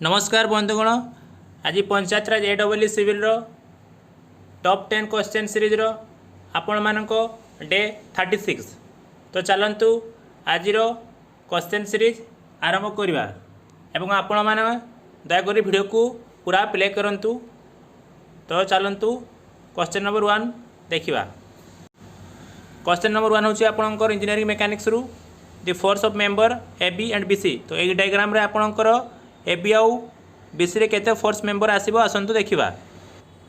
नमस्कार बंधुगण। आज panchayat Raj AEE civil top 10 question series आपण मानक डे 36। तो चलतु आज क्वेश्चन सीरीज आरंभ करवा एवं आपण मैंने दयाक वीडियो को पूरा प्ले करंतु। तो चलतु क्वेश्चन नंबर 1 देखा। क्वेश्चन नंबर 1 हूँ आपंकर इंजीनियरिंग मेकानिक्स रु the force of member AB and BC। तो ये डायग्राम रे आपंकर AB आउ BC रे केते फोर्स मेंबर आसीबो आसंतु देखिबा।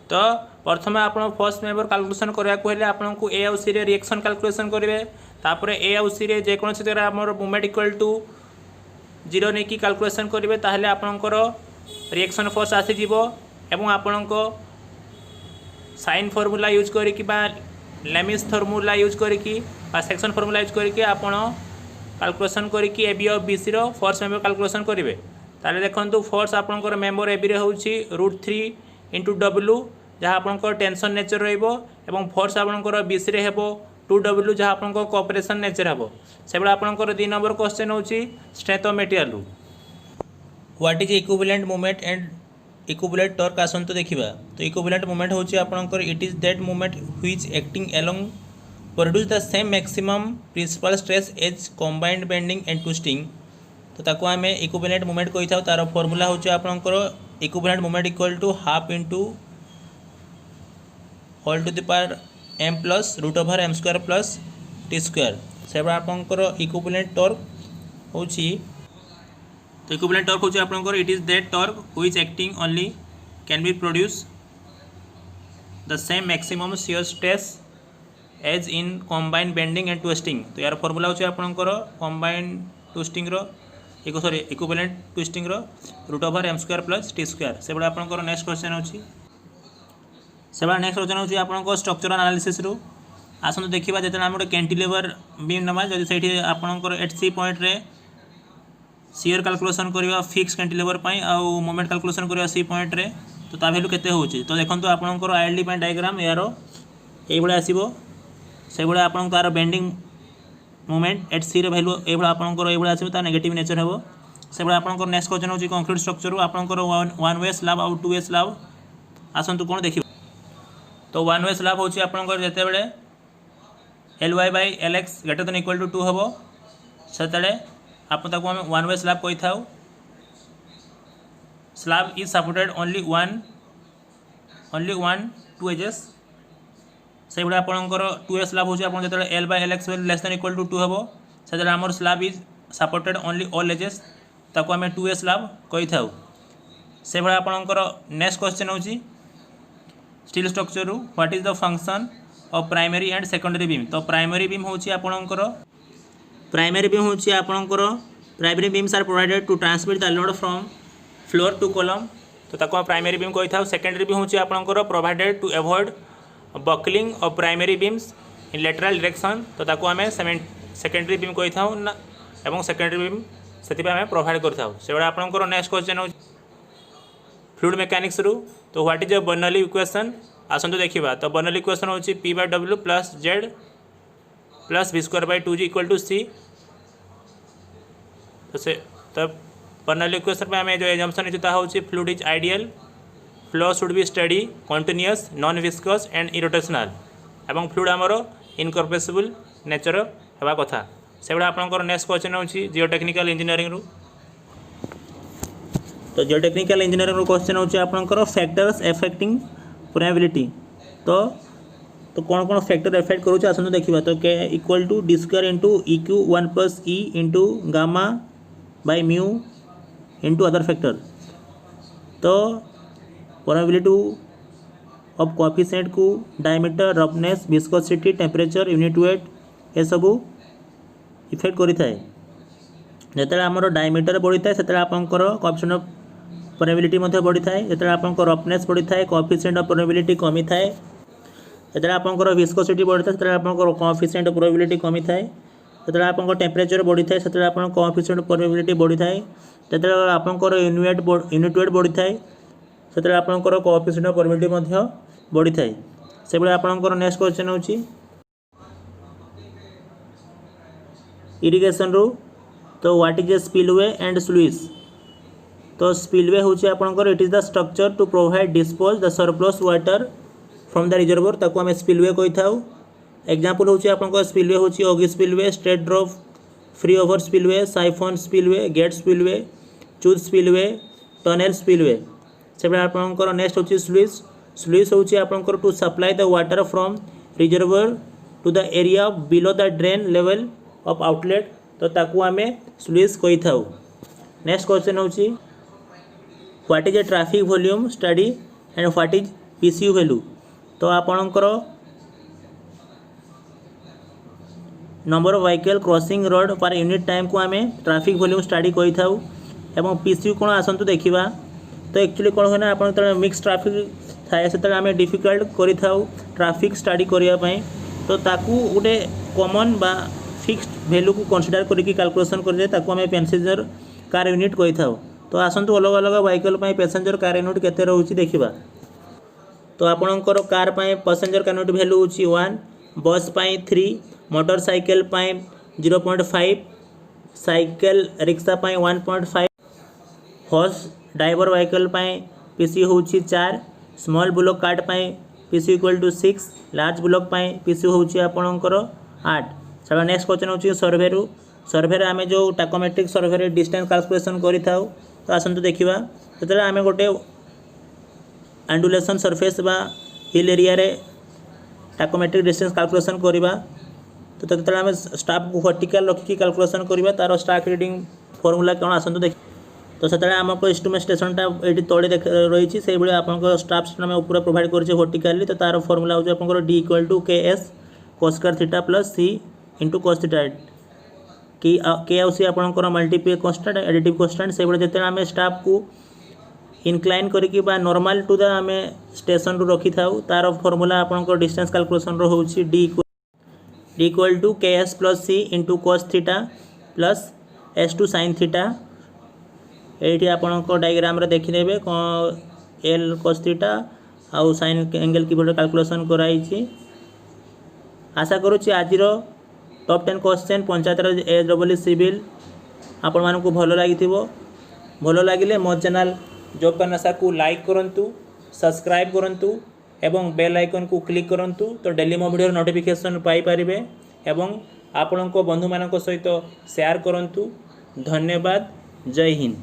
तो प्रथम आप फर्स्ट मेंबर कैलकुलेशन करने को हेले आपको A आउ C रे रिएक्शन कैलकुलेशन करेंगे। तापर A आउ C रे जेकोसी जगह आमर मूवमेंट इक्वल टू 0 नहीं कि कैलकुलेशन करेंगे ताहले आपनकर रिएक्शन फोर्स आसीजिवो एवं आपनको साइन फॉर्मूला यूज करिकि बा लेमिस फॉर्मूला यूज करिकि बा सेक्शन फॉर्मूला यूज करिकि आपण कैलकुलेशन करिकि AB और BC रो फोर्स मेंबर कैलकुलेशन करेंगे। ताले देखंतु फोर्स आपनकर मेंबर AB रे होउची √3 * W जहाँ आपनकर टेंशन नेचर रहिबो एवं फोर्स आपनकर BC रे हेबो 2W जहाँ आपनकर कोऑपरेशन नेचर हेबो। सेबडा आपनकर 2 नंबर क्वेश्चन होउची स्ट्रेंथ ऑफ मटेरियल रु what is equivalent moment and equivalent torque आसंतो देखिबा। तो इक्विवेलेंट मोमेंट होउची आपनकर it is that moment which acting along produce the same maximum principal stress as combined bending and twisting. तो ताको आमे इक्विवेलेंट मोमेंट कहि थाउ। तार फार्मूला होची आपनकर equivalent moment equal to half into whole to the power m plus √m² plus t²। सेबा आपनकर equivalent torque होची। तो इक्विवेलेंट टॉर्क होची आपनकर it is that torque which acting only can be produce the same maximum shear stress as in combined bending and twisting. तो यार formula होची आपनकर कंबाइंड ट्विस्टिंग रो equivalent twisting √m² plus t²। से बड़ा आपनकर नेक्स्ट क्वेश्चन होची। से बड़ा नेक्स्ट क्वेश्चन होची आपनकर स्ट्रक्चरल एनालिसिस रु आसंतु देखिबा। जेते हम कैंटिलीवर बीम नमा जदि सेठी आपनकर एट सी पॉइंट रे शियर कैलकुलेशन करबा फिक्स कैंटिलीवर पई आ मोमेंट कैलकुलेशन करबा सी पॉइंट रे तो ता वैल्यू केते होची। तो देखंतु आपनकर आईएलडी पई डायग्राम यारो एई बडा आसीबो। से बडा आपन तार बेंडिंग मोमेंट एट सी रे वैल्यू ए बडा आपनकर ए बडा आसीबो ता नेगेटिव नेचर हेबो। से बडा आपनकर नेक्स्ट क्वेश्चन होची कंक्रीट स्ट्रक्चर रु आपनकर वन वे स्लैब और टू वे स्लैब आसंतु कोन देखिबा। तो वन वे स्लैब होची आपनकर जेते बेले Ly/Lx > 2 हेबो सेतले आपन ताको हम वन वे स्लैब कहि थाउ। Slab is supported only one two edges. से बडा आपनकर 2 स्लैब होची आपन जेते L/Lx <= 2 हेबो सेतले हमर slab is supported only all edges ताको हम 2 स्लैब कहि थाउ। से बडा आपनकर नेक्स्ट क्वेश्चन होची स्टील स्ट्रक्चर रु what is the function of primary and secondary beam. तो प्राइमरी बीम होची आपनकर primary beams are provided to transmit the load from floor to column. तो ताको प्राइमरी बीम कहि थाउ। सेकेंडरी बीम होची आपनकर provided to avoid buckling of primary beams in lateral direction. तो ताको हमें सेकेंडरी बीम कहि थाउ ना एवं सेकेंडरी बीम सेति पे हमें प्रोवाइड कर थाउ। सेबडा आपनकर नेक्स्ट क्वेश्चन हो फ्लूइड मैकेनिक्स रु तो what is a Bernoulli equation आसंतु देखिबा। तो बर्नौली इक्वेशन होची P/W plus Z plus V²/2G = C। तो बर्नौली इक्वेशन पे हमें जो एजम्पशन होता होची fluid is ideal, flow should be steady, continuous, non viscous and irrotational एवं फ्लूइड आमर इनकम्प्रेसिबल नेचर हेबा कथा। सेबडा आपनकर नेक्स्ट क्वेश्चन होची जियोटेक्निकल इंजीनियरिंग रु। तो जियोटेक्निकल इंजीनियरिंग क्वेश्चन होची आपनकर फैक्टर्स अफेक्टिंग परमेबिलिटी। तो कौन कौन फैक्टर अफेक्ट करूछ आसंतु देखिबा। तो के = d² * EQ1 + E * gamma/μ * other factor. तो परमेबिलिटी ऑफ कोएफिशिएंट को diameter, roughness, viscosity, temperature, unit weight ए सबू इफेक्ट करि थाए। जेतले हमर डायमीटर बढ़ी थाए सेतले आपनकर कोएफिशिएंट ऑफ परमेबिलिटी मध्ये बढ़ी थाए। जेतले आपनकर रफनेस बढ़ी थाए कोएफिशिएंट ऑफ परमेबिलिटी कमी थाए। जेतले आपनकर विस्कोसिटी बढ़ी थाए सेतले आपनकर कोएफिशिएंट ऑफ परमेबिलिटी कमी थाए। जेतले आपनकर टेम्परेचर बढ़ी थाए सेतले आपनकर कोएफिशिएंट ऑफ परमेबिलिटी बढ़ी थाए। जेतले आपनकर यूनिट वेट बढ़ी थाए सेतले आपनकर कोएफिशिएंट ऑफ परमेबिलिटी मध्ये बढ़ी थाए। सेबळे आपनकर नेक्स्ट क्वेश्चन होची इरिगेशन रु तो what is a spillway and sluice. तो स्पिलवे होची आपनकर it is the structure to provide dispose the surplus water from the reservoir ताको आम स्पिलवे कही था। एग्जांपल होची आपनकर स्पिलवे होची ogee spillway, straight drop, free over spillway, siphon spillway, gate spillway, chute spillway, tunnel spillway. से आपनकर next होची स्लुइस। स्लुइस होची आपनकर to supply the water from reservoir to the area below the drain level of outlet तो ताकू आमे sluice कही था। नेक्स्ट क्वेश्चन होची what is a traffic volume study and what is PCU value. तो आपनकर number of vehicle crossing road per unit time को आमे ट्रैफिक वॉल्यूम स्टडी कही था। एवं पीसीयू कौन आसतु देखा तो एक्चुअली कौन हुए ना आप मिक्स ट्रैफिक थाए से आम डिफिकल्ट करी ट्रैफिक स्टडी करने तो ताकू गोटे कॉमन बा फिक्स्ड वैल्यू को कंसीडर करके कैलकुलेशन करें ताकू आम पैसेंजर कार यूनिट कही था। तो आसतु अलग अलग व्हीकल पैसेंजर कार यूनिट केते रोची देखा। तो आपणकर car passenger car unit value होची 1, bus 3, motorcycle 0.5, cycle rickshaw 1.5, horse driver vehicle PC होची 4, small bullock cart PC equal to 6, large bullock PC होची आपणकर 8। चलो नेक्स्ट क्वेश्चन होची सर्वेरु। सर्वे आम जो टाकोमेट्रिक सर्वे डिस्टेंस कैलकुलेशन करी था तो आसतु देखा जो आम गोटे एंडुलेशन सरफेस बा हिल एरिया रे टाकोमेट्रिक डिस्टेंस कैलकुलेशन करवा तो जो आम स्टाफ को वर्टिकल रखिकी कैलकुलेशन करवा तार स्टाक रीडिंग फॉर्मूला कौन आसतु देख तो से आमको एस्टिमेट स्टेशनटा ये तले रही से आप स्टाफ सिस्टम ऊपर प्रोवाइड कर वर्टिकली तो तार फॉर्मूला हो आप D equal to K S कोस्कार theta plus C into cos theta के आउसी आपंकर मल्टीपल कन्स्टाट एडिटिव कन्स्टाट से जो आम स्टाफ को इनक्लाइन करके नॉर्मल टू द आम स्टेशन रू रखी था तार फॉर्मूला आपंकर डिस्टेंस कैलकुलेशन रो D equal to K S plus C into cos theta plus S two sine theta. ये आपंक डायग्राम रे देखिदेवे कौन एल कोस थीटा आउ साइन एंगल की कैलकुलेशन कराई। आशा करुँच आज top 10 question panchayat AW civil आपण मानकु भल लगी भल लगिले मो चैनल जॉब करनासा को लाइक करंतु, सब्सक्राइब करंतु एवं बेल आइकन को क्लिक करंतु तो डेली मो वीडियो नोटिफिकेशन पाई परिबे एवं आपण बंधु मानक सहित शेयर करंतु। धन्यवाद। जय हिंद।